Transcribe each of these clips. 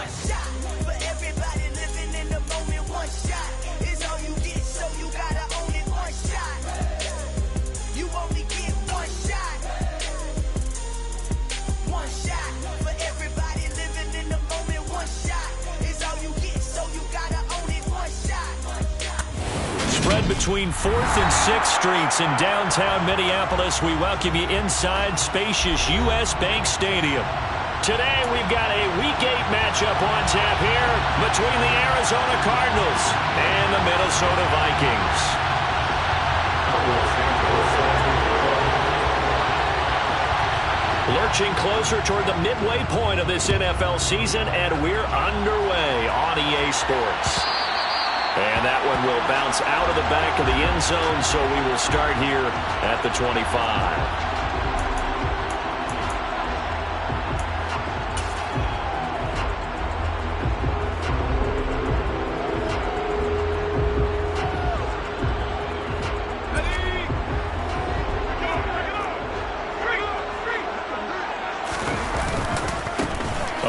One shot for everybody living in the moment. One shot is all you get, so you gotta own it. One shot, you only get one shot. One shot for everybody living in the moment. One shot is all you get, so you gotta own it. One shot. Spread between 4th and 6th Streets in downtown Minneapolis. We welcome you inside spacious U.S. Bank Stadium. Today we've got a Week 8 matchup on tap here between the Arizona Cardinals and the Minnesota Vikings. Lurching closer toward the midway point of this NFL season, and we're underway on EA Sports. And that one will bounce out of the back of the end zone, so we will start here at the 25.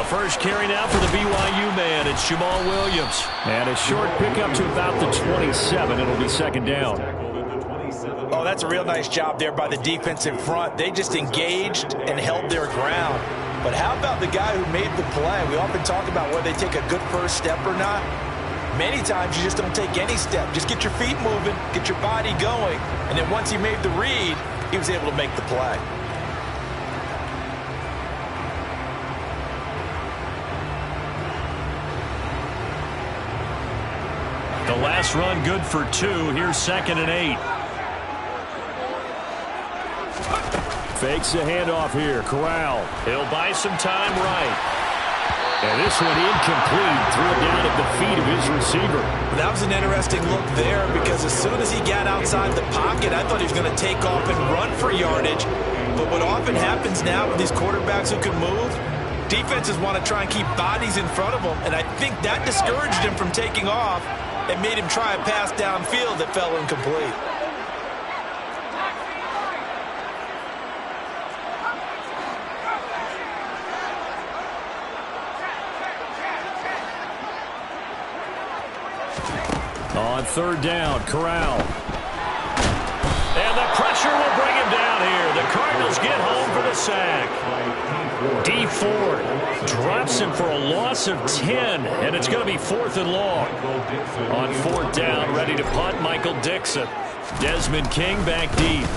First carry now for the BYU man. It's Jamal Williams. And a short pickup to about the 27. It'll be second down. Oh, that's a real nice job there by the defense in front. They just engaged and held their ground. But how about the guy who made the play? We often talk about whether they take a good first step or not. Many times you just don't take any step. Just get your feet moving, get your body going. And then once he made the read, he was able to make the play. The last run good for 2. Here's 2nd and 8. Fakes the handoff here. Corral. He'll buy some time right. And this one incomplete. Threw it down at the feet of his receiver. That was an interesting look there because as soon as he got outside the pocket, I thought he was going to take off and run for yardage. But what often happens now with these quarterbacks who can move, defenses want to try and keep bodies in front of them. And I think that discouraged him from taking off. It made him try a pass downfield that fell incomplete. On 3rd down, Corral. And the pressure will bring him down here. The Cardinals get home for the sack. D Ford drops him for a loss of 10, and it's going to be 4th and long. On 4th down, ready to punt, Michael Dixon. Desmond King back deep.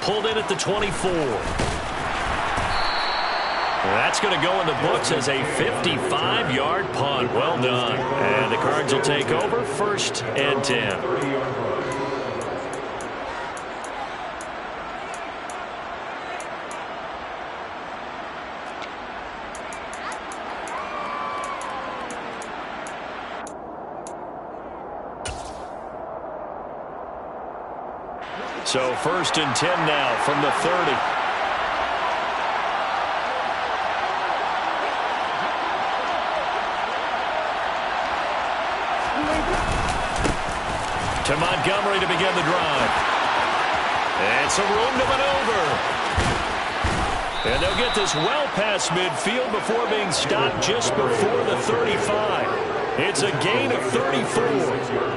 Pulled in at the 24. That's going to go in the books as a 55-yard punt. Well done. And the Cards will take over 1st and 10. So 1st and 10 now from the 30. To Montgomery to begin the drive. And some room to maneuver. And they'll get this well past midfield before being stopped just before the 35. It's a gain of 34.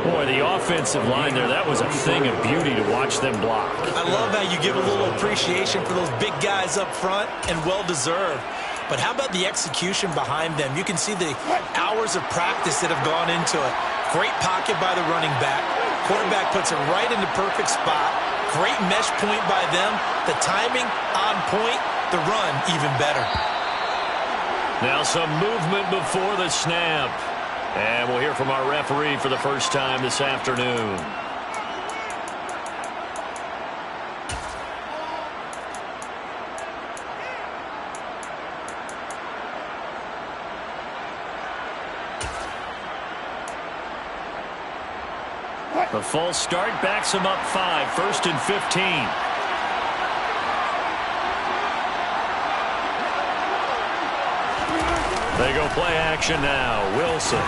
Boy, the offensive line there, that was a thing of beauty to watch them block. I love how you give a little appreciation for those big guys up front, and well-deserved. But how about the execution behind them? You can see the hours of practice that have gone into it. Great pocket by the running back. Quarterback puts it right in the perfect spot. Great mesh point by them. The timing on point. The run even better. Now some movement before the snap. And we'll hear from our referee for the first time this afternoon. The false start backs him up 5, 1st and 15. They go play action now. Wilson.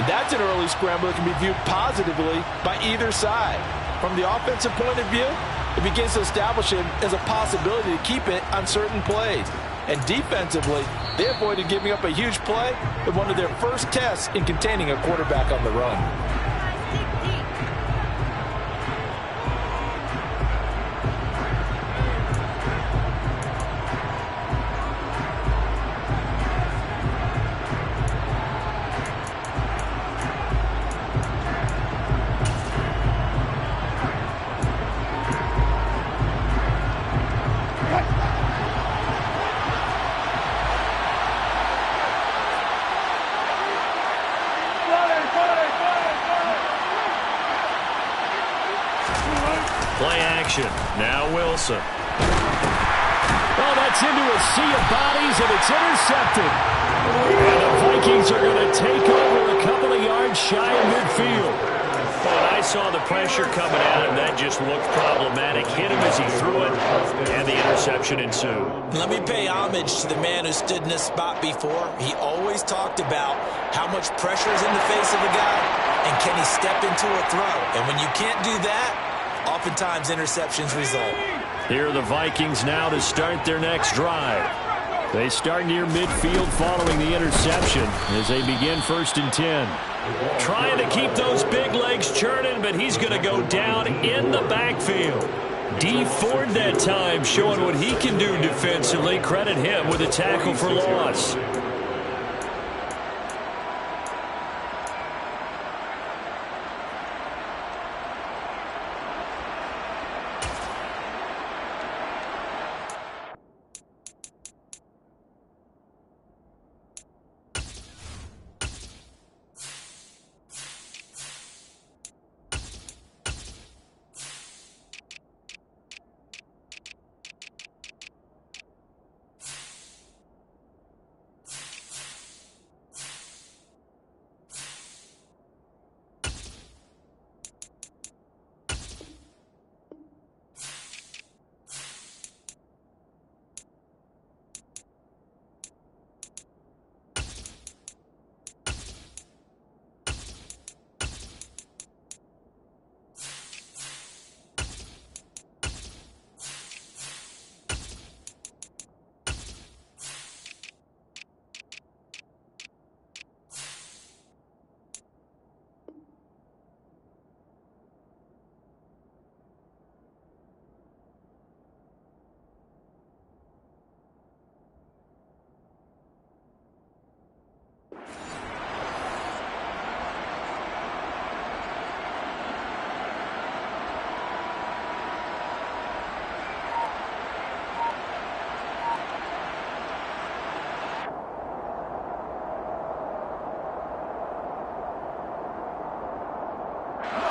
That's an early scramble that can be viewed positively by either side. From the offensive point of view, it begins to establish him as a possibility to keep it on certain plays. And defensively, they avoided giving up a huge play in one of their first tests in containing a quarterback on the run. Play action. Now Wilson. Oh, that's into a sea of bodies, and it's intercepted. And the Vikings are going to take over a couple of yards shy of midfield. Well, I saw the pressure coming at him. That just looked problematic. Hit him as he threw it, and the interception ensued. Let me pay homage to the man who stood in this spot before. He always talked about how much pressure is in the face of a guy, and can he step into a throw. And when you can't do that, oftentimes interceptions result. Here are the Vikings now to start their next drive. They start near midfield following the interception as they begin 1st and 10. Trying to keep those big legs churning, but he's going to go down in the backfield. D Ford that time showing what he can do defensively. Credit him with a tackle for loss.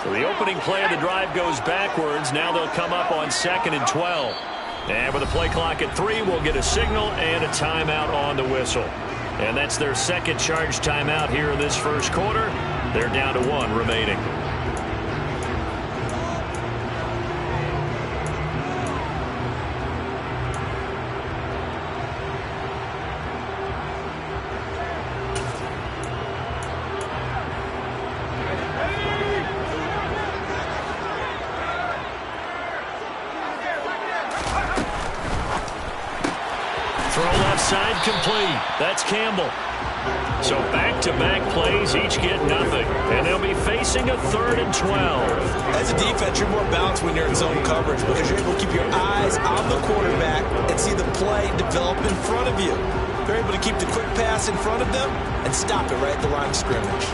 So the opening play of the drive goes backwards. Now they'll come up on 2nd and 12. And with a play clock at 3, we'll get a signal and a timeout on the whistle. And that's their second charge timeout here in this first quarter. They're down to 1 remaining. Side complete. That's Campbell. So back-to-back plays, each get nothing. And they'll be facing a 3rd and 12. As a defense, you're more balanced when you're in zone coverage because you're able to keep your eyes on the quarterback and see the play develop in front of you. They're able to keep the quick pass in front of them and stop it right at the line of scrimmage.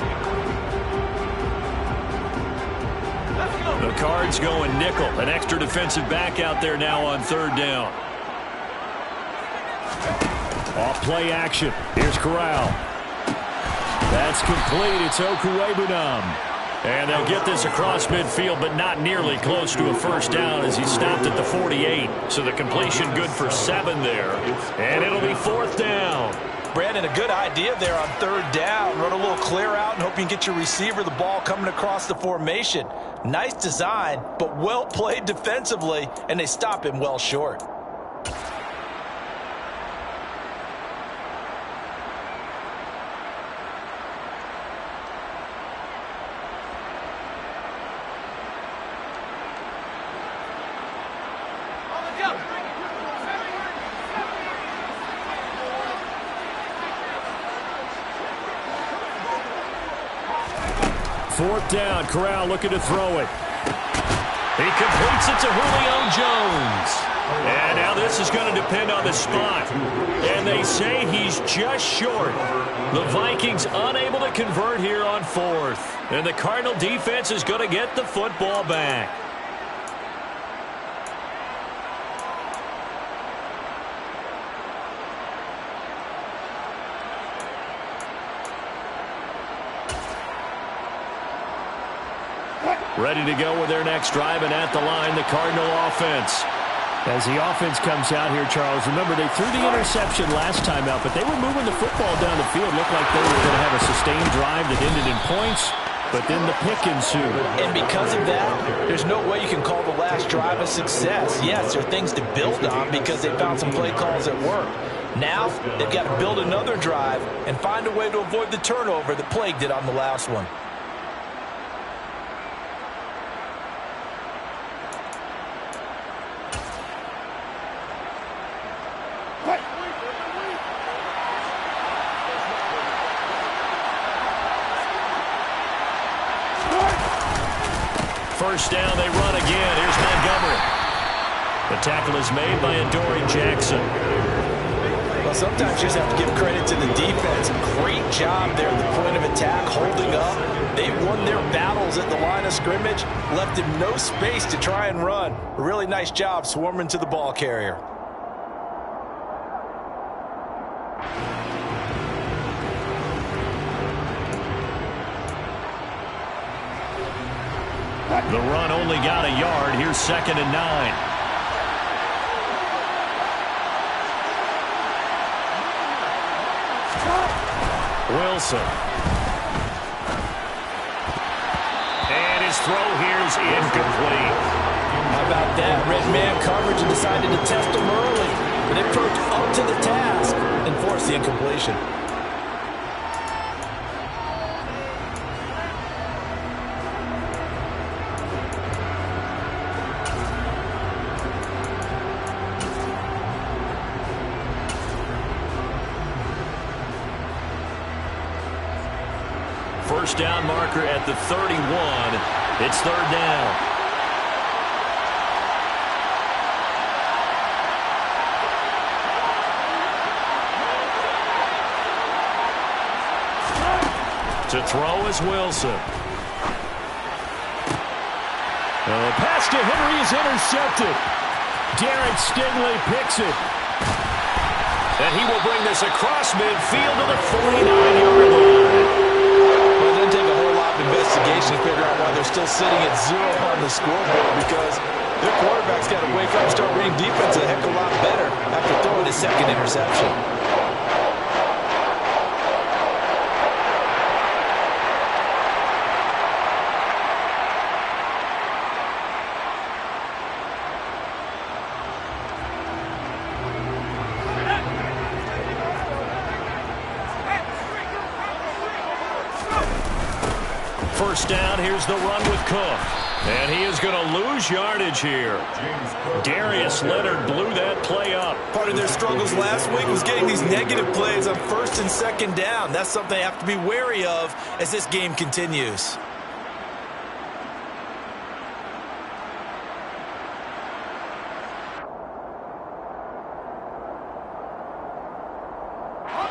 The Cards going nickel. An extra defensive back out there now on 3rd down. Off play action. Here's Corral. That's complete. It's Okuwebunam. And they'll get this across midfield, but not nearly close to a first down as he stopped at the 48. So the completion good for 7 there. And it'll be 4th down. Brandon, a good idea there on 3rd down. Run a little clear out and hope you can get your receiver the ball coming across the formation. Nice design, but well played defensively, and they stop him well short. 4th down. Corral looking to throw it. He completes it to Julio Jones. And now this is going to depend on the spot. And they say he's just short. The Vikings unable to convert here on 4th. And the Cardinal defense is going to get the football back. Ready to go with their next drive, and at the line, the Cardinal offense. As the offense comes out here, Charles, remember they threw the interception last time out, but they were moving the football down the field. Looked like they were going to have a sustained drive that ended in points, but then the pick ensued. And because of that, there's no way you can call the last drive a success. Yes, there are things to build on because they found some play calls that work. Now, they've got to build another drive and find a way to avoid the turnover that plagued it on the last one. First down, they run again. Here's Montgomery. The tackle is made by Adoree Jackson. Well, sometimes you just have to give credit to the defense. Great job there at the point of attack, holding up. They won their battles at the line of scrimmage, left him no space to try and run. A really nice job swarming to the ball carrier. The run only got a yard. Here's 2nd and 9. Wilson. And his throw here is incomplete. How about that? Red man coverage and decided to test him early. But they proved up to the task and forced the incompletion. First down marker at the 31. It's 3rd down. To throw is Wilson. The pass to Henry is intercepted. Derek Stingley picks it. And he will bring this across midfield to the 49-yard line. Well, it doesn't take a whole lot of investigation to figure out why they're still sitting at 0 on the scoreboard, because their quarterback's got to wake up and start reading defense a heck of a lot better after throwing his 2nd interception. First down, here's the run with Cook. And he is going to lose yardage here. Darius Leonard blew that play up. Part of their struggles last week was getting these negative plays on 1st and 2nd down. That's something they have to be wary of as this game continues.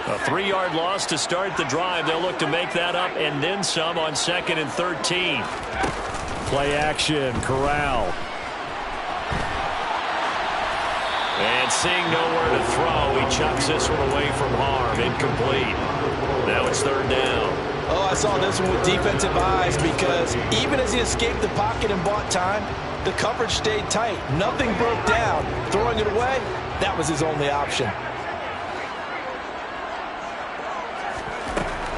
A 3-yard loss to start the drive. They'll look to make that up and then some on 2nd and 13. Play action, Corral. And seeing nowhere to throw, he chucks this one away from harm. Incomplete. Now it's 3rd down. Oh, I saw this one with defensive eyes, because even as he escaped the pocket and bought time, the coverage stayed tight. Nothing broke down. Throwing it away, that was his only option.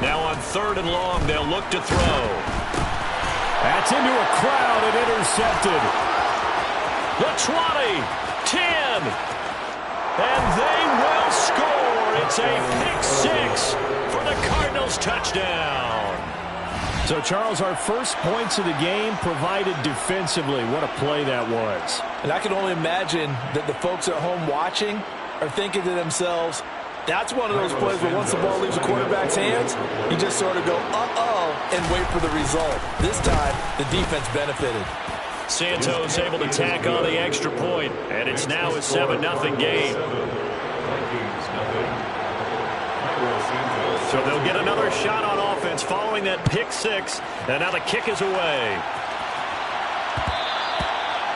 Now on 3rd and long, they'll look to throw. That's into a crowd and intercepted. The 20, 10, and they will score. It's a pick-6 for the Cardinals touchdown. So, Charles, our first points of the game provided defensively. What a play that was. And I can only imagine that the folks at home watching are thinking to themselves, That's one of those plays where once the ball leaves the quarterback's hands, you just sort of go, uh-oh, and wait for the result. This time, the defense benefited. Santos able to tack on the extra point, and it's now a 7-0 game. So they'll get another shot on offense following that pick six, and now the kick is away.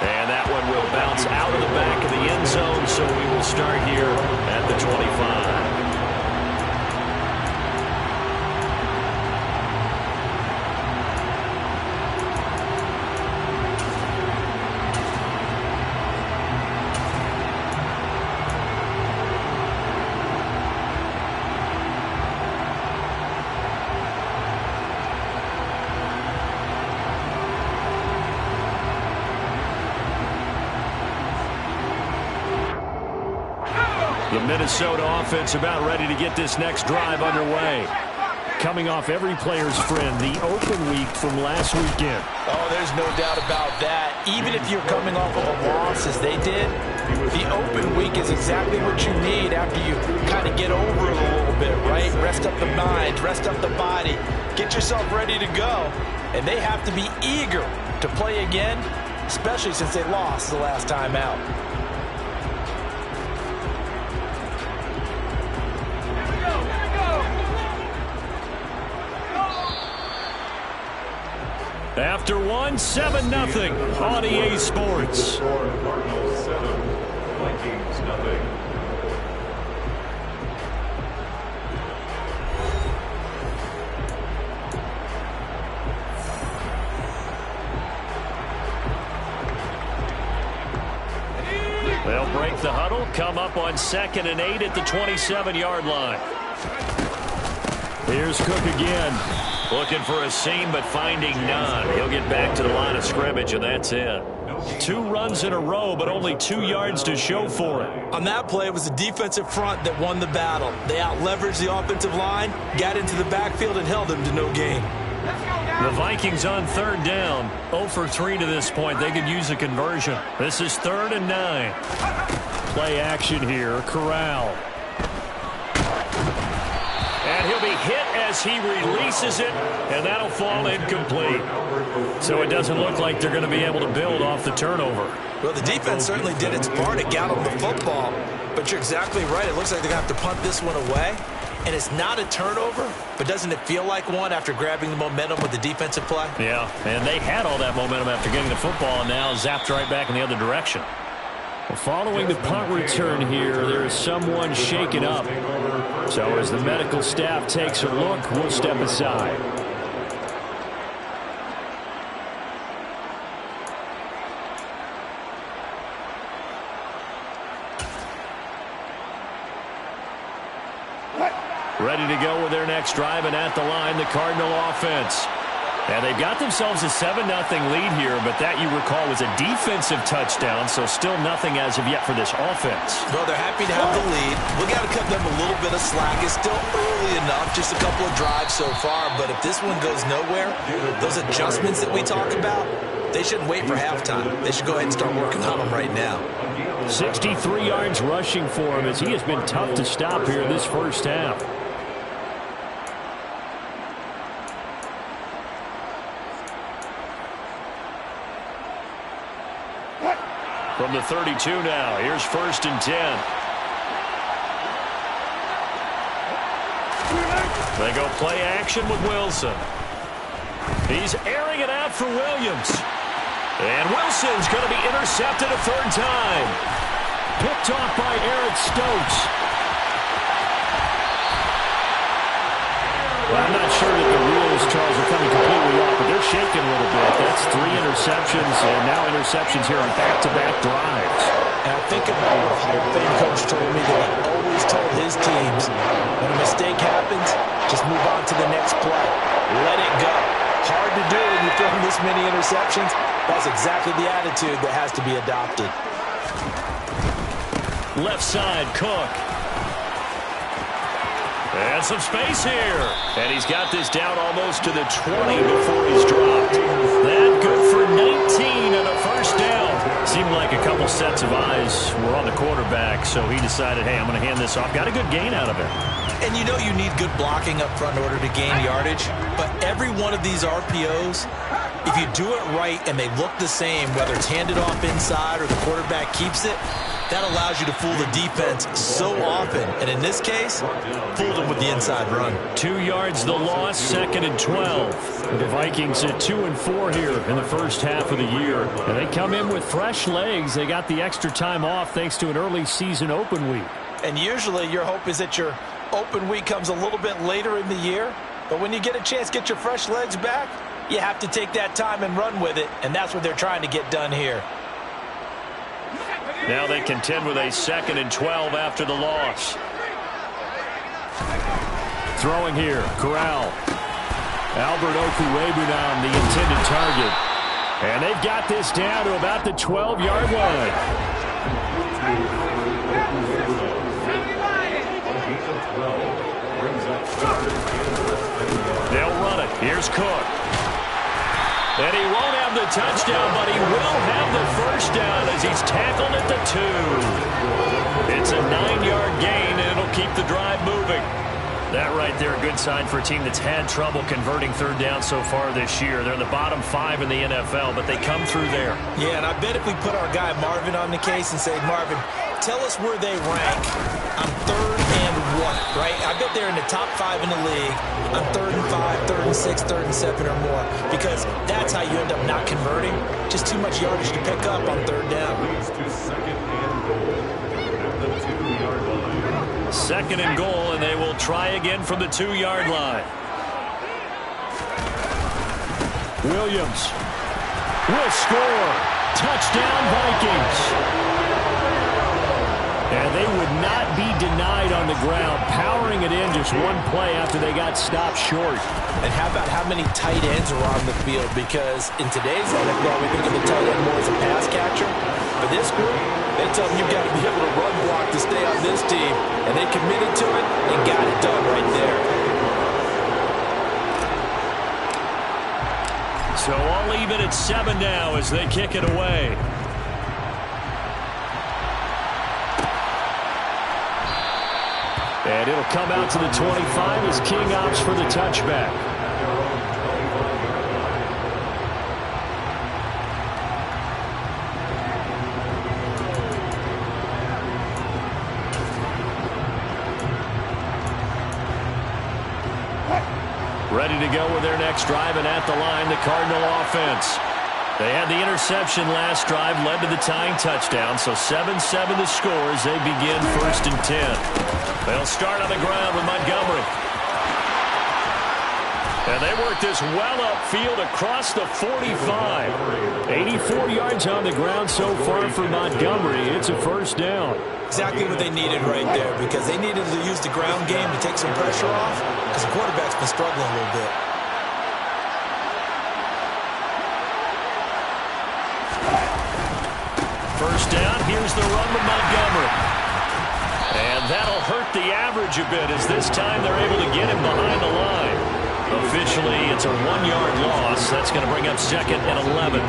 And that one will bounce out of the back of the end zone, so we will start here at the 25. The Minnesota offense about ready to get this next drive underway. Coming off every player's friend, the open week from last weekend. Oh, there's no doubt about that. Even if you're coming off of a loss as they did, the open week is exactly what you need after you kind of get over it a little bit, right? Rest up the mind, rest up the body, get yourself ready to go. And they have to be eager to play again, especially since they lost the last time out. After one, 7-0 on EA Sports. Cardinals 7, Vikings nothing. They'll break the huddle, come up on 2nd and 8 at the 27-yard line. Here's Cook again. Looking for a seam, but finding none. He'll get back to the line of scrimmage, and that's it. 2 runs in a row, but only 2 yards to show for it. On that play, it was the defensive front that won the battle. They out-leveraged the offensive line, got into the backfield, and held them to no gain. The Vikings on 3rd down. 0 for 3 to this point. They could use a conversion. This is 3rd and 9. Play action here. Corral. And he'll be hit as he releases it, and that'll fall incomplete. So it doesn't look like they're going to be able to build off the turnover. Well, the defense certainly did its part to get on the football, but you're exactly right. It looks like they're going to have to punt this one away, and it's not a turnover, but doesn't it feel like one after grabbing the momentum with the defensive play? Yeah, and they had all that momentum after getting the football, and now zapped right back in the other direction. Well, following the punt return here, there is someone shaken up. So as the medical staff takes a look, we'll step aside. Ready to go with their next drive, and at the line, the Cardinal offense. And they've got themselves a 7-0 lead here, but that, you recall, was a defensive touchdown, so still nothing as of yet for this offense. Well, they're happy to have the lead. We got to cut them a little bit of slack. It's still early enough, just a couple of drives so far, but if this one goes nowhere, those adjustments that we talk about, they shouldn't wait for halftime. They should go ahead and start working on them right now. 63 yards rushing for him as he has been tough to stop here this first half. From the 32 now, here's 1st and 10. They go play action with Wilson. He's airing it out for Williams. And Wilson's going to be intercepted a 3rd time. Picked off by Eric Stokes. Well, I'm not sure that the wheels, Charles, are coming completely off, but they're shaking a little bit. That's 3 interceptions, and now interceptions here on back-to-back drives. And I think about what Hall of Fame coach told me that he always told his teams, when a mistake happens, just move on to the next play. Let it go. Hard to do when you're throwing this many interceptions. That's exactly the attitude that has to be adopted. Left side, Cook. And some space here. And he's got this down almost to the 20 before he's dropped. That good for 19 and a 1st down. seemed like a couple sets of eyes were on the quarterback, so he decided, hey, I'm going to hand this off. Got a good gain out of it. And you know you need good blocking up front in order to gain yardage, but every one of these RPOs, if you do it right and they look the same, whether it's handed off inside or the quarterback keeps it, that allows you to fool the defense so often. And in this case, fooled them with the inside run. 2 yards the loss, 2nd and 12. The Vikings at 2-4 here in the first half of the year. And they come in with fresh legs. They got the extra time off thanks to an early season open week. And usually your hope is that your open week comes a little bit later in the year. But when you get a chance to get your fresh legs back, you have to take that time and run with it. And that's what they're trying to get done here. Now they contend with a 2nd and 12 after the loss. Throwing here, Corral. Albert Okwuegbunam, the intended target. And they've got this down to about the 12-yard line. They'll run it. Here's Cook. And he won't have the touchdown, but he will have the first down as he's tackled at the 2. It's a 9-yard gain, and it'll keep the drive moving. That right there, a good sign for a team that's had trouble converting third down so far this year. They're in the bottom 5 in the NFL, but they come through there. Yeah, and I bet if we put our guy Marvin on the case and say, Marvin, tell us where they rank on 3rd and 1, right? I bet they're in the top 5 in the league on 3rd and 5, 3rd and 6, 3rd and 7 or more, because that's how you end up not converting. Just too much yardage to pick up on 3rd down. 2nd and goal, and they will try again from the 2-yard line. Williams will score. Touchdown, Vikings. And they would not be denied on the ground, powering it in just one play after they got stopped short. And how about how many tight ends are on the field? Because in today's NFL, we think of the tight end more as a pass catcher. For this group, they tell them you've got to be able to run block to stay on this team. And they committed to it and got it done right there. So all even at 7 now as they kick it away. And it'll come out to the 25 as King opts for the touchback. Ready to go with their next drive, and at the line, the Cardinal offense. They had the interception last drive, led to the tying touchdown, so 7-7 the score as they begin 1st and 10. They'll start on the ground with Montgomery. And they work this well upfield across the 45. 84 yards on the ground so far for Montgomery. It's a first down. Exactly what they needed right there, because they needed to use the ground game to take some pressure off, because the quarterback's been struggling a little bit. First down, here's the run with Montgomery. And that'll hurt the average a bit as this time they're able to get him behind the line. Officially, it's a 1-yard loss. That's going to bring up 2nd and 11.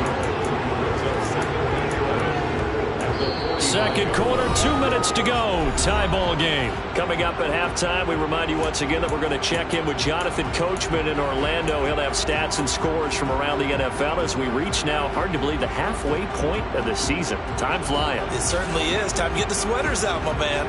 Second quarter, 2 minutes to go. Tie ball game. Coming up at halftime, we remind you once again that we're going to check in with Jonathan Coachman in Orlando. He'll have stats and scores from around the NFL as we reach now, hard to believe, the halfway point of the season. Time flying. It certainly is. Time to get the sweaters out, my man.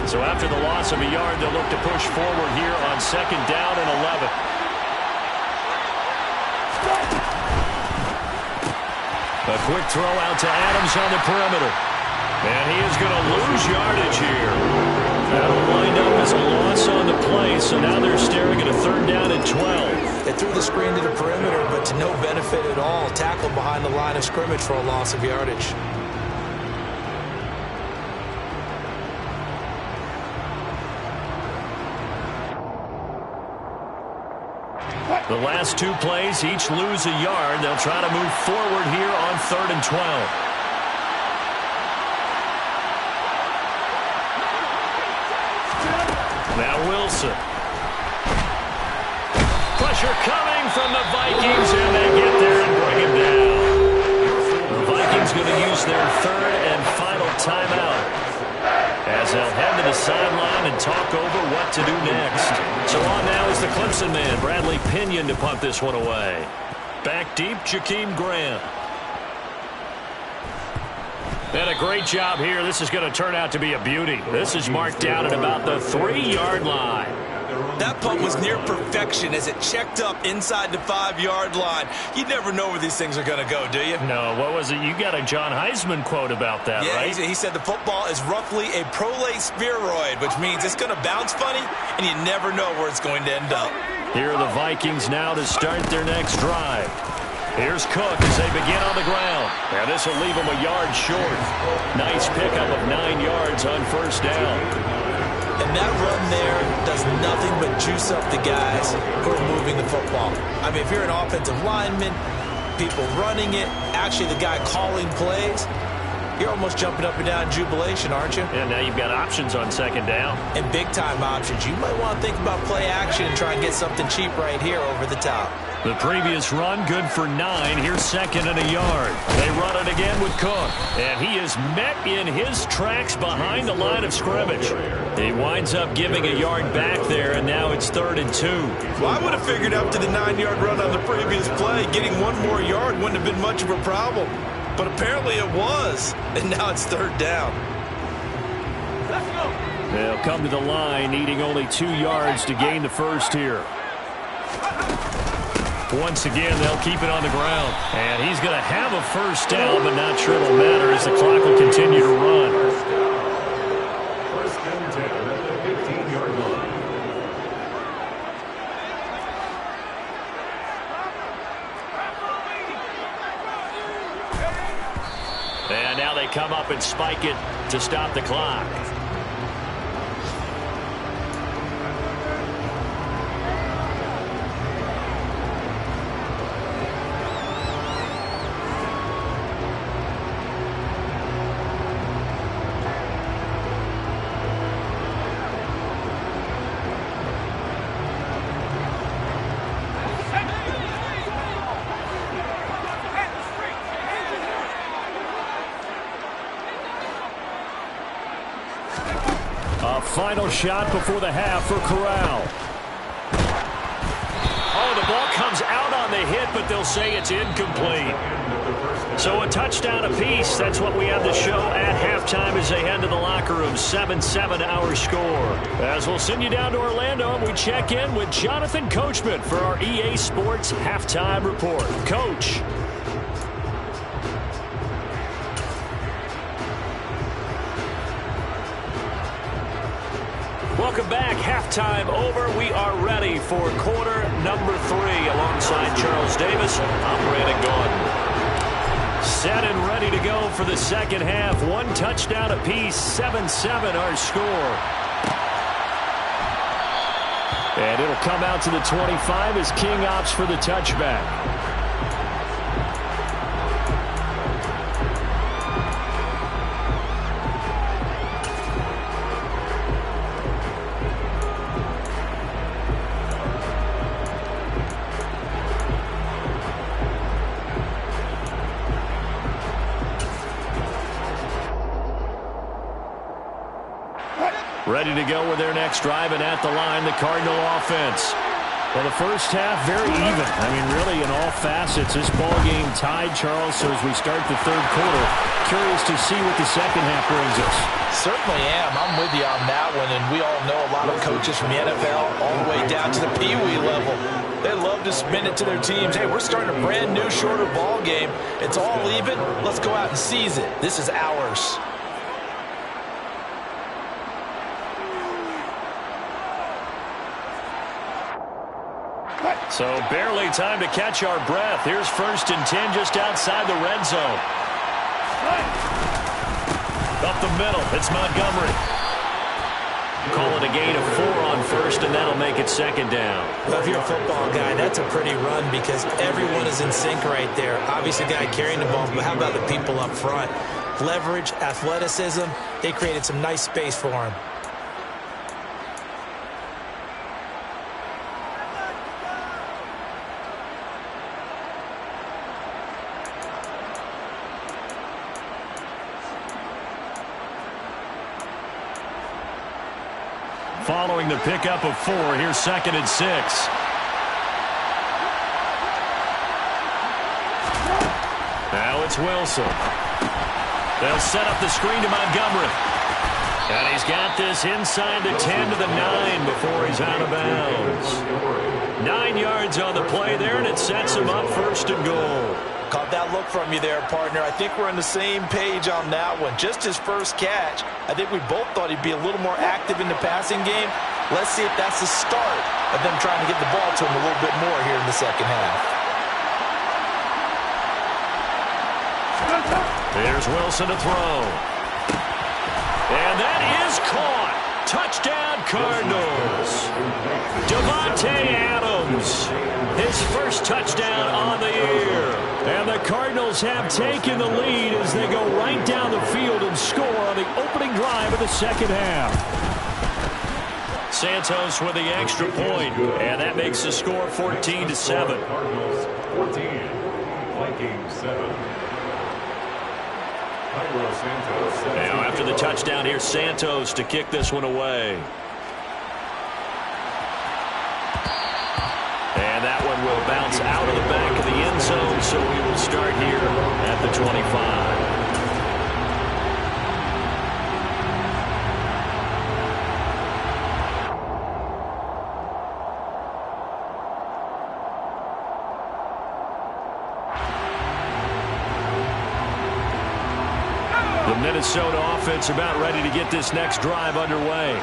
So after the loss of a yard, they'll look to push forward here on 2nd down and 11. A quick throw out to Adams on the perimeter. And he is going to lose yardage here. That'll wind up as a loss on the play, so now they're staring at a 3rd down and 12. They threw the screen to the perimeter, but to no benefit at all. Tackled behind the line of scrimmage for a loss of yardage. The last 2 plays, each lose a yard. They'll try to move forward here on 3rd and 12. Now Wilson. Pressure coming from the Vikings, and they get there and bring him down. The Vikings going to use their third and final timeout as they'll head to the sideline and talk over what to do next. So on now is the Clemson man, Bradley Pinion, to punt this one away. Back deep, Jakeem Grant. And a great job here. This is going to turn out to be a beauty. This is marked down at about the 3-yard line. That punt was near perfection as it checked up inside the 5-yard line. You never know where these things are going to go, do you? No, what was it? You got a John Heisman quote about that, right? Yeah, he said the football is roughly a prolate spheroid, which means it's going to bounce funny, and you never know where it's going to end up. Here are the Vikings now to start their next drive. Here's Cook as they begin on the ground. Now this will leave them a yard short. Nice pickup of 9 yards on first down. And that run there does nothing but juice up the guys who are moving the football. I mean, if you're an offensive lineman, people running it, actually the guy calling plays, you're almost jumping up and down in jubilation, aren't you? And now you've got options on second down. And big-time options. You might want to think about play action and try and get something cheap right here over the top. The previous run, good for 9. Here's second and a yard. They run it again with Cook. And he is met in his tracks behind the line of scrimmage. He winds up giving a yard back there, and now it's 3rd and 2. Well, I would have figured up to the 9-yard run on the previous play. Getting 1 more yard wouldn't have been much of a problem. But apparently it was. And now it's 3rd down. Let's go. They'll come to the line, needing only 2 yards to gain the first here. Once again, they'll keep it on the ground. And he's going to have a first down, but not sure it'll matter as the clock will continue to run. First and 10 at the 15-yard line. And now they come up and spike it to stop the clock. Final shot before the half for Corral. Oh, the ball comes out on the hit, but they'll say it's incomplete. So a touchdown apiece. That's what we have to show at halftime as they head to the locker room. 7-7 our score. As we'll send you down to Orlando, and we check in with Jonathan Coachman for our EA Sports Halftime Report. Coach. Welcome back. Halftime over. We are ready for quarter number 3 alongside Charles Davis. I'm Brandon Gordon. Set and ready to go for the second half. 1 touchdown apiece. 7-7 our score. And it'll come out to the 25 as King opts for the touchback. Ready to go with their next drive, and at the line, the Cardinal offense. Well, the first half, very even. I mean, really, in all facets, this ball game tied, Charles. So as we start the third quarter, curious to see what the second half brings us. Certainly am. I'm with you on that one, and we all know a lot of coaches from the NFL all the way down to the Pee-wee level. They love to spin it to their teams. Hey, we're starting a brand new, shorter ball game. It's all even. Let's go out and seize it. This is ours. So barely time to catch our breath. Here's 1st and 10 just outside the red zone. Up the middle, it's Montgomery. Call it a gain of 4 on first, and that'll make it second down. Well, if you're a football guy, that's a pretty run because everyone is in sync right there. Obviously, the guy carrying the ball, but how about the people up front? Leverage, athleticism, they created some nice space for him. following the pickup of 4. Here's 2nd and 6. Now it's Wilson. They'll set up the screen to Montgomery. And he's got this inside the 10 to the 9 before he's out of bounds. 9 yards on the play there, and it sets him up 1st and goal. Caught that look from you there, partner. I think we're on the same page on that one. Just his first catch. I think we both thought he'd be a little more active in the passing game. Let's see if that's the start of them trying to get the ball to him a little bit more here in the second half. There's Wilson to throw. And that is caught. Touchdown, Cardinals. Davante Adams, his first touchdown on the year. And the Cardinals have taken the lead as they go right down the field and score on the opening drive of the second half. Santos with the extra point, and that makes the score 14-7. Cardinals 14, Vikings 7. Now after the touchdown, here's Santos to kick this one away. And that one will bounce out of the back of the end zone, so we will start here at the 25. The Minnesota offense about ready to get this next drive underway.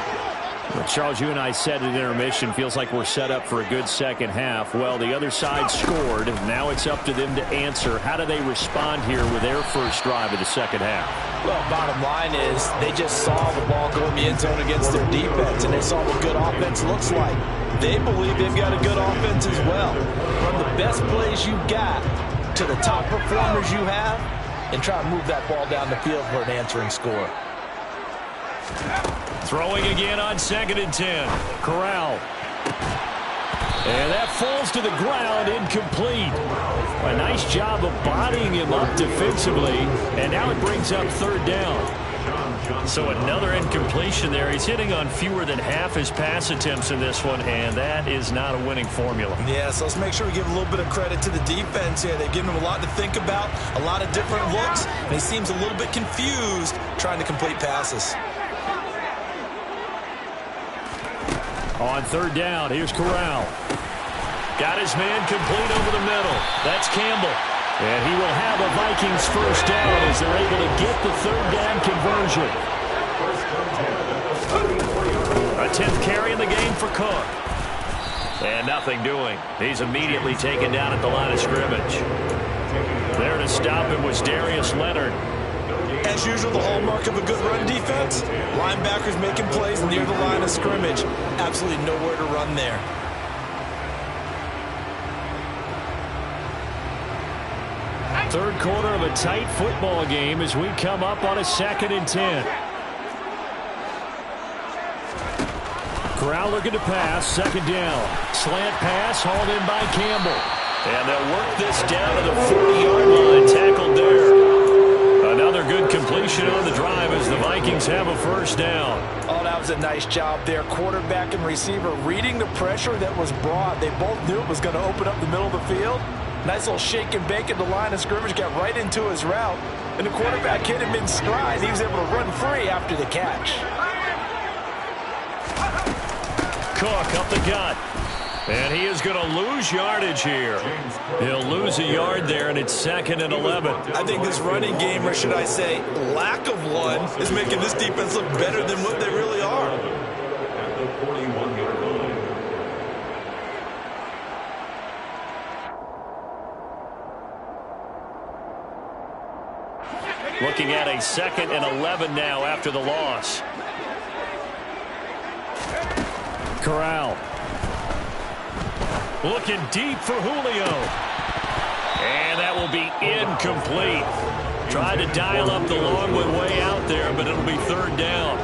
Well, Charles, you and I said at intermission, feels like we're set up for a good second half. Well, the other side scored. Now it's up to them to answer. How do they respond here with their first drive of the second half? Well, bottom line is they just saw the ball go in the end zone against their defense, and they saw what good offense looks like. They believe they've got a good offense as well. From the best plays you've got to the top performers you have, and try to move that ball down the field for an answering score. Throwing again on 2nd and 10. Corral. And that falls to the ground, incomplete. A nice job of bodying him up defensively, and now it brings up 3rd down. So another incompletion there. He's hitting on fewer than half his pass attempts in this one, and that is not a winning formula. Yeah, so let's make sure we give a little bit of credit to the defense here. They've given him a lot to think about, a lot of different looks, and he seems a little bit confused trying to complete passes. On 3rd down, here's Corral. Got his man complete over the middle. That's Campbell. And he will have a Vikings first down as they're able to get the 3rd down conversion. A 10th carry in the game for Cook. And nothing doing. He's immediately taken down at the line of scrimmage. There to stop him was Darius Leonard. As usual, the hallmark of a good run defense, linebackers making plays near the line of scrimmage. Absolutely nowhere to run there. Third quarter of a tight football game as we come up on a 2nd and 10. Corral looking to pass, 2nd down. Slant pass hauled in by Campbell. And they'll work this down to the 40-yard line, tackled there. Another good completion on the drive as the Vikings have a first down. Oh, that was a nice job there. Quarterback and receiver reading the pressure that was brought. They both knew it was going to open up the middle of the field. Nice little shake and bake at the line of scrimmage, got right into his route. And the quarterback hit him in stride. He was able to run free after the catch. Cook up the gut. And he is going to lose yardage here. He'll lose a yard there, and it's 2nd and 11. I think this running game, or should I say lack of one, is making this defense look better than what they really are. At the 41-yard line. Looking at a 2nd and 11 now after the loss. Corral. Looking deep for Julio. And that will be incomplete. Tried to dial up the long one way out there, but it'll be 3rd down.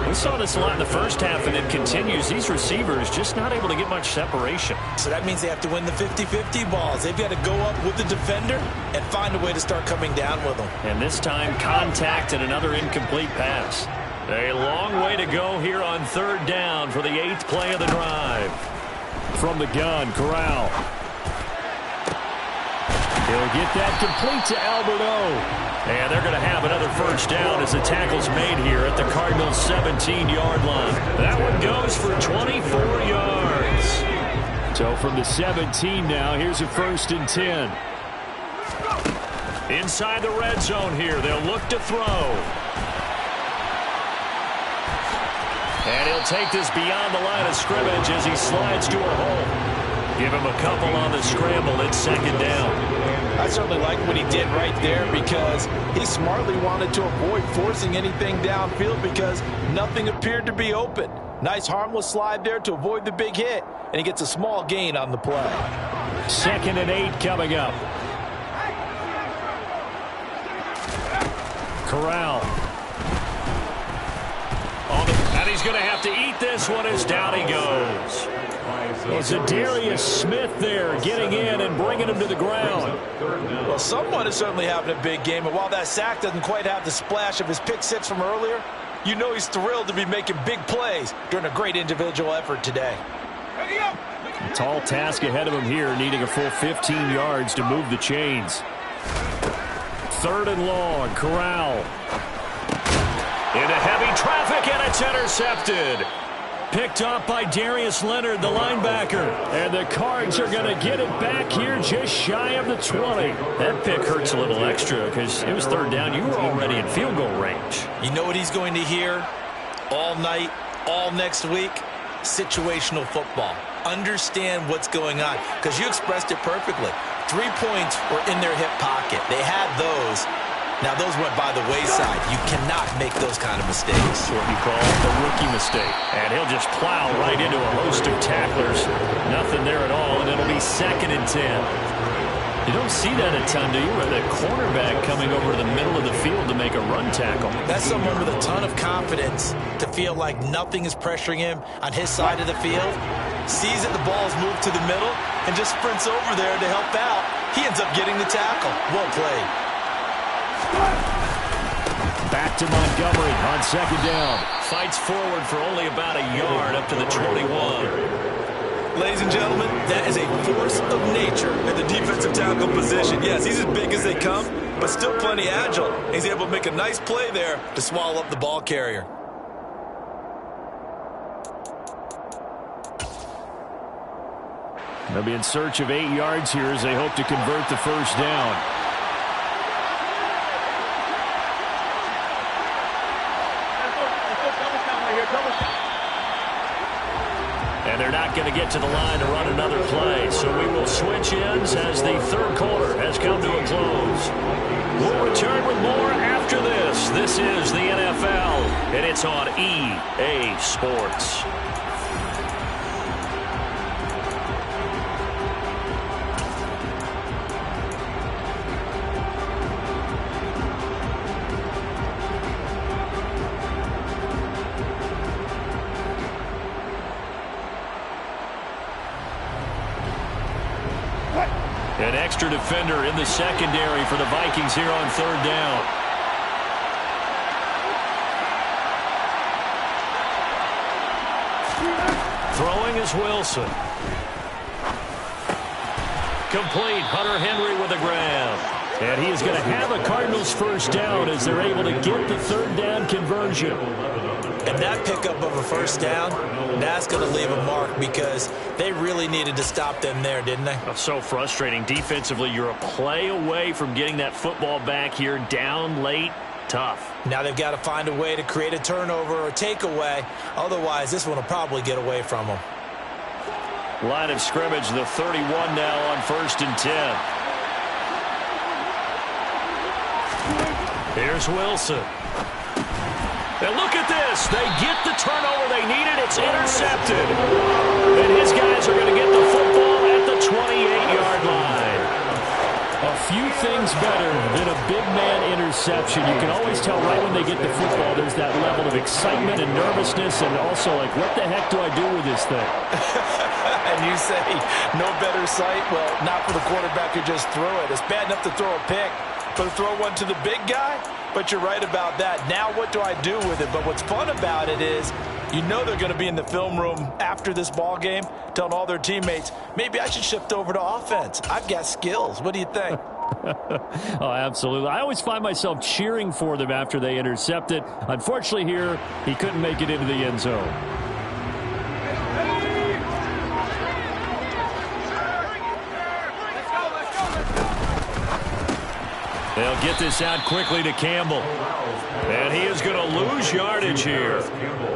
We saw this a lot in the first half, and it continues. These receivers just not able to get much separation. So that means they have to win the 50-50 balls. They've got to go up with the defender and find a way to start coming down with them. And this time, contact and another incomplete pass. A long way to go here on 3rd down for the 8th play of the drive. From the gun, Corral. He'll get that complete to Alberto. And they're going to have another 1st down as the tackle's made here at the Cardinals' 17-yard line. That one goes for 24 yards. So from the 17 now, here's a 1st and 10. Inside the red zone here, they'll look to throw. And he'll take this beyond the line of scrimmage as he slides to a hole. Give him a couple on the scramble. It's 2nd down. I certainly like what he did right there because he smartly wanted to avoid forcing anything downfield because nothing appeared to be open. Nice harmless slide there to avoid the big hit, and he gets a small gain on the play. 2nd and 8 coming up. Corral. And he's going to have to eat this one as down he goes. Zadarius Smith there getting in and bringing him to the ground. Well, someone is certainly having a big game, and while that sack doesn't quite have the splash of his pick six from earlier, you know he's thrilled to be making big plays during a great individual effort today. A tall task ahead of him here, needing a full 15 yards to move the chains. 3rd and long, Corral. Into heavy traffic, and it's intercepted. Picked off by Darius Leonard, the linebacker. And the Cards are going to get it back here just shy of the 20. That pick hurts a little extra because it was 3rd down. You were already in field goal range. You know what he's going to hear all night, all next week? Situational football. Understand what's going on because you expressed it perfectly. 3 points were in their hip pocket. They had those. Now, those went by the wayside. You cannot make those kind of mistakes. What you call the rookie mistake. And he'll just plow right into a host of tacklers. Nothing there at all, and it'll be 2nd and 10. You don't see that a ton, do you? Where the cornerback coming over to the middle of the field to make a run tackle. That's someone with a ton of confidence to feel like nothing is pressuring him on his side of the field. Sees that the ball's moved to the middle and just sprints over there to help out. He ends up getting the tackle. Well played. Back to Montgomery on 2nd down. Fights forward for only about a yard up to the 21. Ladies and gentlemen, that is a force of nature in the defensive tackle position. Yes, he's as big as they come, but still plenty agile. He's able to make a nice play there to swallow up the ball carrier. They'll be in search of 8 yards here as they hope to convert the 1st down. And they're not going to get to the line to run another play. So we will switch ends as the 3rd quarter has come to a close. We'll return with more after this. This is the NFL, and it's on EA Sports. An extra defender in the secondary for the Vikings here on 3rd down. Throwing is Wilson. Complete. Hunter Henry with a grab. And he is going to have a Cardinals 1st down as they're able to get the 3rd down conversion. And that pickup of a 1st down, that's going to leave a mark because they really needed to stop them there, didn't they? That's so frustrating. Defensively, you're a play away from getting that football back here down late. Tough. Now they've got to find a way to create a turnover or takeaway. Otherwise, this one will probably get away from them. Line of scrimmage, the 31 now on 1st and 10. Here's Wilson. And look at this. They get the turnover they needed. It's intercepted. And his guys are going to get the football at the 28-yard line. A few things better than a big man interception. You can always tell right when they get the football, there's that level of excitement and nervousness and also like, what the heck do I do with this thing? And you say, no better sight? Well, not for the quarterback who just threw it. It's bad enough to throw a pick, but throw one to the big guy. But you're right about that. Now what do I do with it? But what's fun about it is, you know they're going to be in the film room after this ball game telling all their teammates, maybe I should shift over to offense. I've got skills. What do you think? Oh, absolutely. I always find myself cheering for them after they intercept it. Unfortunately here, he couldn't make it into the end zone. They'll get this out quickly to Campbell. And he is going to lose yardage here.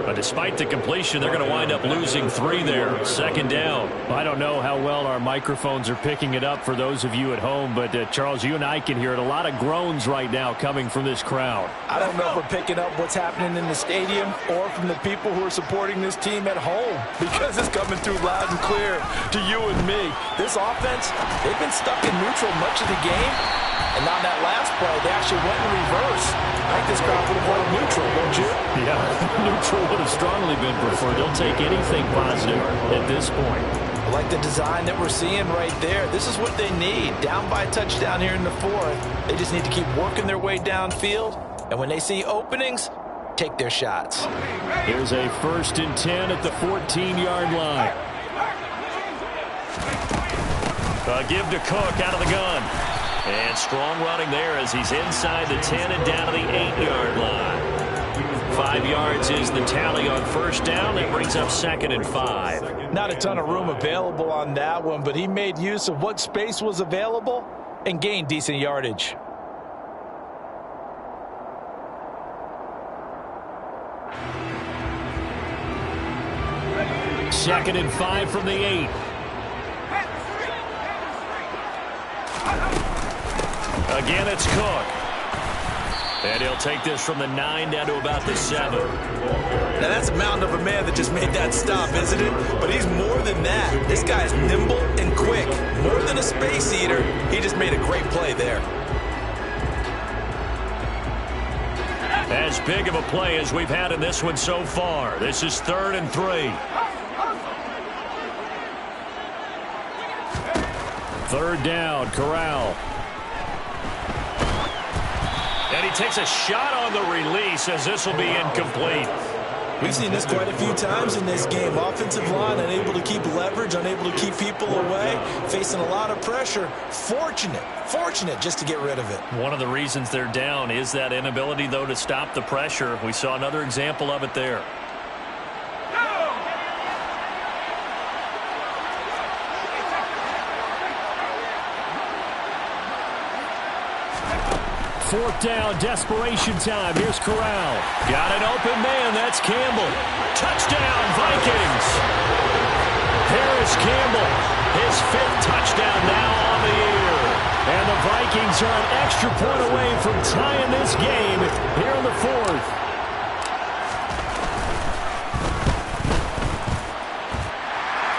But despite the completion, they're going to wind up losing 3 there. Second down. I don't know how well our microphones are picking it up for those of you at home, but Charles, you and I can hear it. A lot of groans right now coming from this crowd. I don't know if we're picking up what's happening in the stadium or from the people who are supporting this team at home, because it's coming through loud and clear to you and me. This offense, they've been stuck in neutral much of the game. And on that last play, they actually went in reverse. I think this crowd would have wanted neutral, don't you? Yeah, neutral would have strongly been preferred. They'll take anything positive at this point. I like the design that we're seeing right there. This is what they need. Down by a touchdown here in the 4th. They just need to keep working their way downfield. And when they see openings, take their shots. Here's a 1st and 10 at the 14-yard line. Give to Cook out of the gun. And strong running there as he's inside the 10 and down to the 8-yard line. 5 yards is the tally on 1st down. That brings up 2nd and 5. Not a ton of room available on that one, but he made use of what space was available and gained decent yardage. Second and 5 from the 8. Again, it's Cook. And he'll take this from the 9 down to about the 7. Now, that's a mountain of a man that just made that stop, isn't it? But he's more than that. This guy is nimble and quick. More than a space eater, he just made a great play there. As big of a play as we've had in this one so far. This is 3rd and 3. 3rd down, Corral. And he takes a shot on the release as this will be incomplete. We've seen this quite a few times in this game. Offensive line unable to keep leverage, unable to keep people away, facing a lot of pressure. Fortunate just to get rid of it. One of the reasons they're down is that inability, though, to stop the pressure. We saw another example of it there. Fourth down, desperation time. Here's Corral. Got an open man. That's Campbell. Touchdown, Vikings. Harris Campbell, his 5th touchdown now on the year. And the Vikings are an extra point away from tying this game here in the 4th.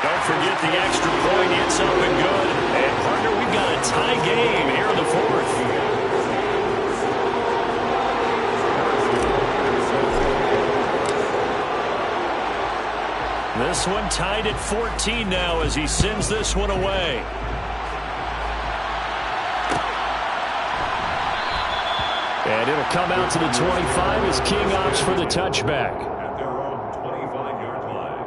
Don't forget the extra point. It's up and good. And, partner, we've got a tie game here in the 4th. This one tied at 14 now as he sends this one away. And it'll come out to the 25 as King opts for the touchback. At their own 25-yard line.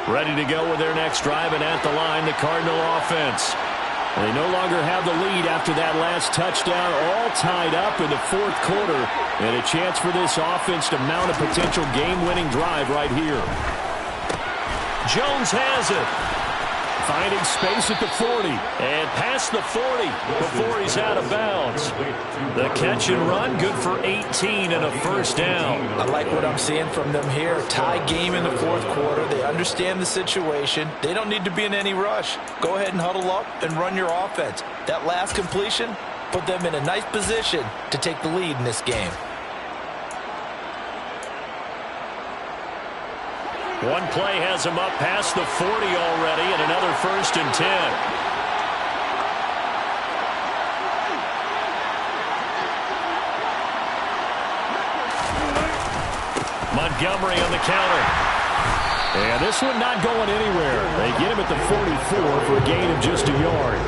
Ready to go with their next drive, and at the line, the Cardinal offense. They no longer have the lead after that last touchdown, all tied up in the 4th quarter, and a chance for this offense to mount a potential game-winning drive right here. Jones has it. Finding space at the 40. And past the 40 before he's out of bounds. The catch and run, good for 18 and a 1st down. I like what I'm seeing from them here. Tie game in the 4th quarter. They understand the situation. They don't need to be in any rush. Go ahead and huddle up and run your offense. That last completion put them in a nice position to take the lead in this game. One play has him up past the 40 already, and another 1st and 10. Montgomery on the counter. And this one not going anywhere. They get him at the 44 for a gain of just a yard.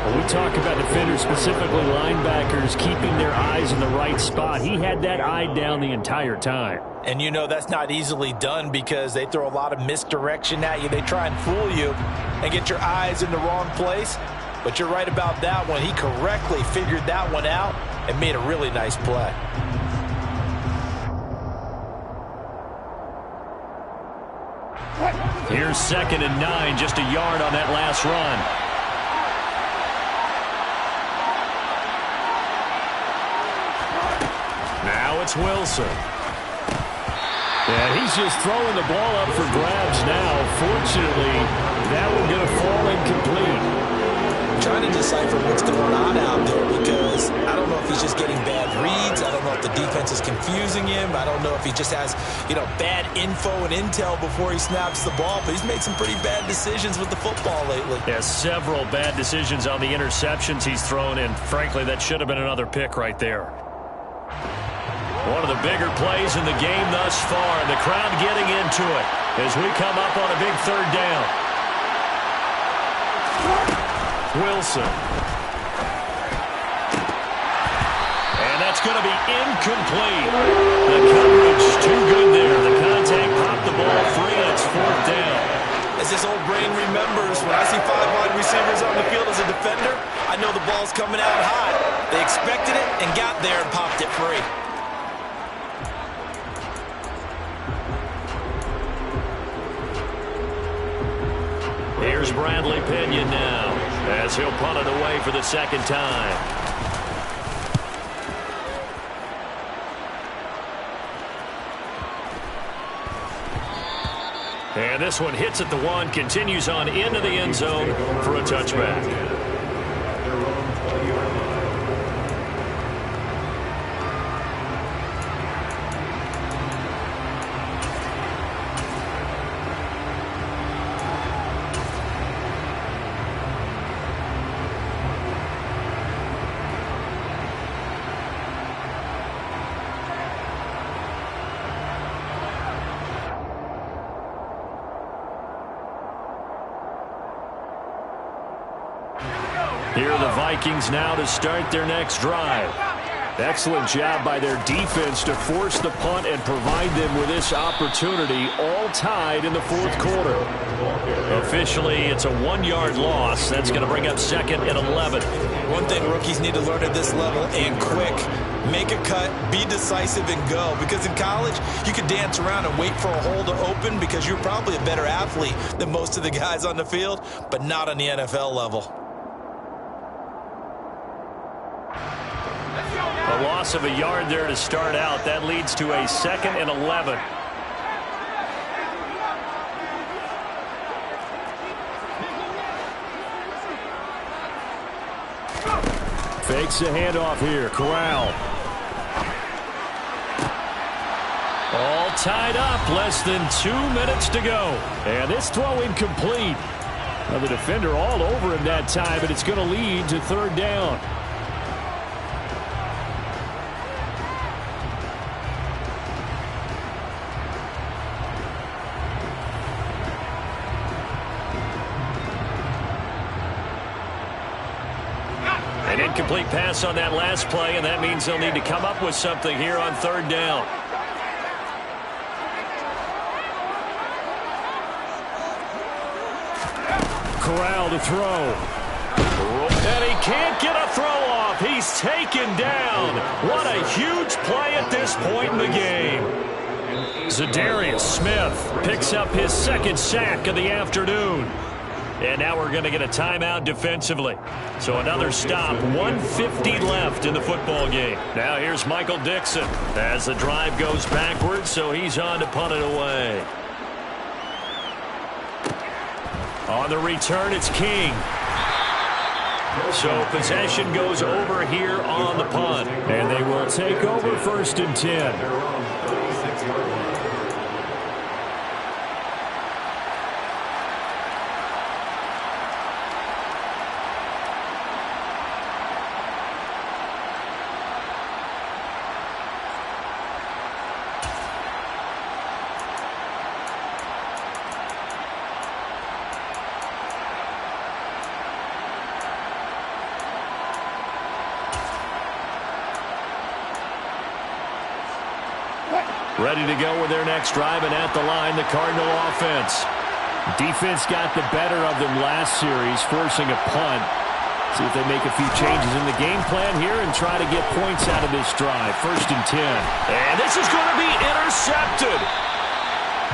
When we talk about defenders, specifically linebackers, keeping their eyes in the right spot, he had that eye down the entire time. And you know that's not easily done because they throw a lot of misdirection at you. They try and fool you and get your eyes in the wrong place. But you're right about that one. He correctly figured that one out and made a really nice play. Here's 2nd and 9, just a yard on that last run. Now it's Wilson. And he's just throwing the ball up for grabs now. Fortunately, that one going to fall incomplete. I'm trying to decipher what's going on out there because I don't know if he's just getting bad reads. I don't know if the defense is confusing him. I don't know if he just has, bad info and intel before he snaps the ball. But he's made some pretty bad decisions with the football lately. Yeah, several bad decisions on the interceptions he's thrown in. Frankly, that should have been another pick right there. One of the bigger plays in the game thus far, and the crowd getting into it as we come up on a big 3rd down. Wilson. And that's going to be incomplete. The coverage too good there. The contact popped the ball free, and it's 4th down. As this old brain remembers, when I see 5 wide receivers on the field as a defender, I know the ball's coming out high. They expected it and got there and popped it free. Here's Bradley Pinion now as he'll punt it away for the 2nd time. And this one hits at the 1, continues on into the end zone for a touchback. Here are the Vikings now to start their next drive. Excellent job by their defense to force the punt and provide them with this opportunity, all tied in the 4th quarter. Officially, it's a 1-yard loss. That's going to bring up 2nd and 11. One thing rookies need to learn at this level, and quick, make a cut, be decisive, and go. Because in college, you could dance around and wait for a hole to open because you're probably a better athlete than most of the guys on the field, but not on the NFL level. A loss of a yard there to start out. That leads to a 2nd and 11. Fakes the handoff here. Corral. All tied up. Less than 2 minutes to go. And this throw incomplete. Now the defender all over him that time, but it's going to lead to 3rd down. An incomplete pass on that last play, and that means they'll need to come up with something here on 3rd down. Corral to throw. And he can't get a throw off. He's taken down. What a huge play at this point in the game. Zadarius Smith picks up his 2nd sack of the afternoon. And now we're going to get a timeout defensively. So another stop, 1:50 left in the football game. Now here's Michael Dixon as the drive goes backwards, so he's on to punt it away. On the return, it's King. So possession goes over here on the punt. And they will take over 1st and 10. Ready to go with their next drive, and at the line, the Cardinal offense. Defense got the better of them last series, forcing a punt. See if they make a few changes in the game plan here and try to get points out of this drive. 1st and 10. And this is going to be intercepted.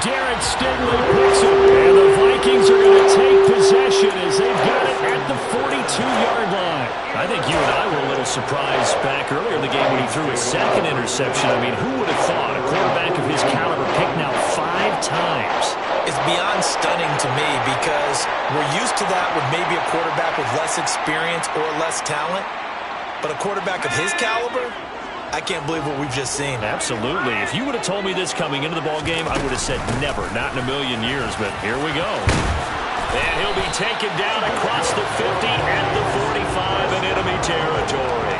Darren Stingley picks it. And the Vikings are going to take possession as they've got it at the 42-yard line. I think you and I were a little surprised back earlier in the game when he threw his 2nd interception. I mean, who would have thought a quarterback of his caliber picked now 5 times? It's beyond stunning to me because we're used to that with maybe a quarterback with less experience or less talent. But a quarterback of his caliber, I can't believe what we've just seen. Absolutely. If you would have told me this coming into the ball game, I would have said never, not in a million years. But here we go. And he'll be taken down across the 50 at the 45 in enemy territory.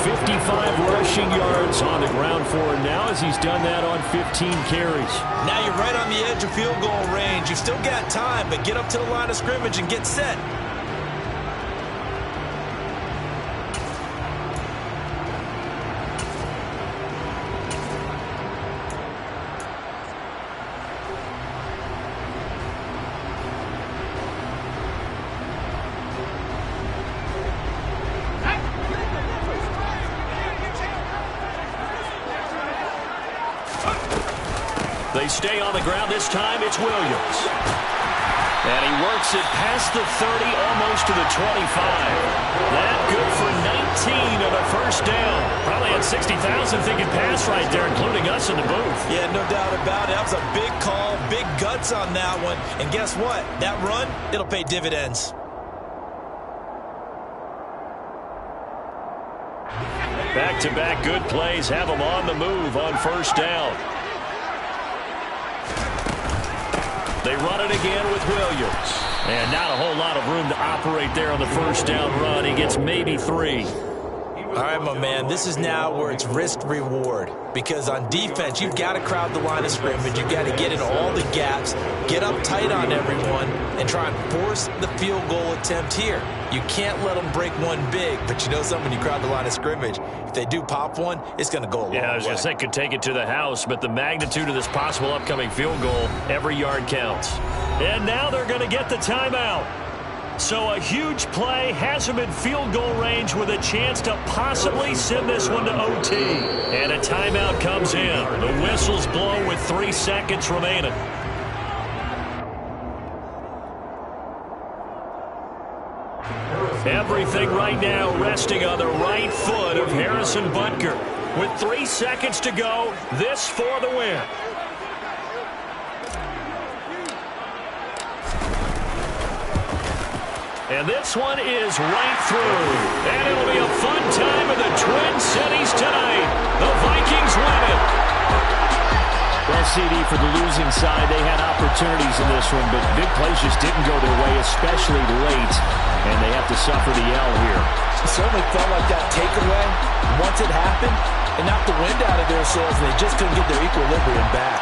55 rushing yards on the ground for him now as he's done that on 15 carries. Now you're right on the edge of field goal range. You've still got time, but get up to the line of scrimmage and get set. They stay on the ground. This time it's Williams. And he works it past the 30, almost to the 25. That good for 19 and a 1st down. Probably had 60,000 thinking pass right there, including us in the booth. Yeah, no doubt about it. That was a big call, big guts on that one. And guess what? That run, it'll pay dividends. Back-to-back good plays have them on the move on 1st down. They run it again with Williams. And not a whole lot of room to operate there on the 1st down run. He gets maybe 3. All right, my man, this is now where it's risk-reward. Because on defense, you've got to crowd the line of scrimmage. You've got to get in all the gaps, get up tight on everyone, and try and force the field goal attempt here. You can't let them break one big, but you know something, when you crowd the line of scrimmage, if they do pop one, it's going to go a long way. Yeah, I was going to say could take it to the house, but the magnitude of this possible upcoming field goal, every yard counts. And now they're going to get the timeout. So a huge play has him in field goal range with a chance to possibly send this one to OT. And a timeout comes in. The whistles blow with 3 seconds remaining. Everything right now resting on the right foot of Harrison Butker. With 3 seconds to go, this for the win. And this one is right through. And it'll be a fun time in the Twin Cities tonight. The Vikings win it. Well, CD, for the losing side, they had opportunities in this one, but big plays just didn't go their way, especially late. And they have to suffer the L here. It certainly felt like that takeaway, once it happened, it knocked the wind out of their sails, and they just couldn't get their equilibrium back.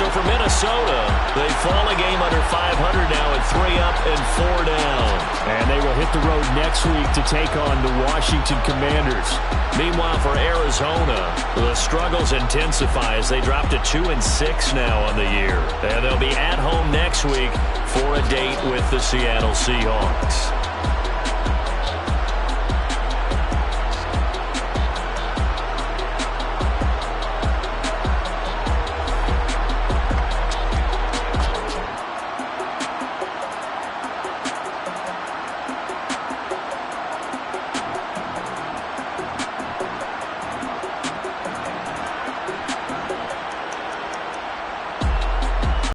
So for Minnesota, they fall a game under 500 now at 3 up and 4 down. And they will hit the road next week to take on the Washington Commanders. Meanwhile, for Arizona, the struggles intensify as they drop to 2-6 now on the year. And they'll be at home next week for a date with the Seattle Seahawks.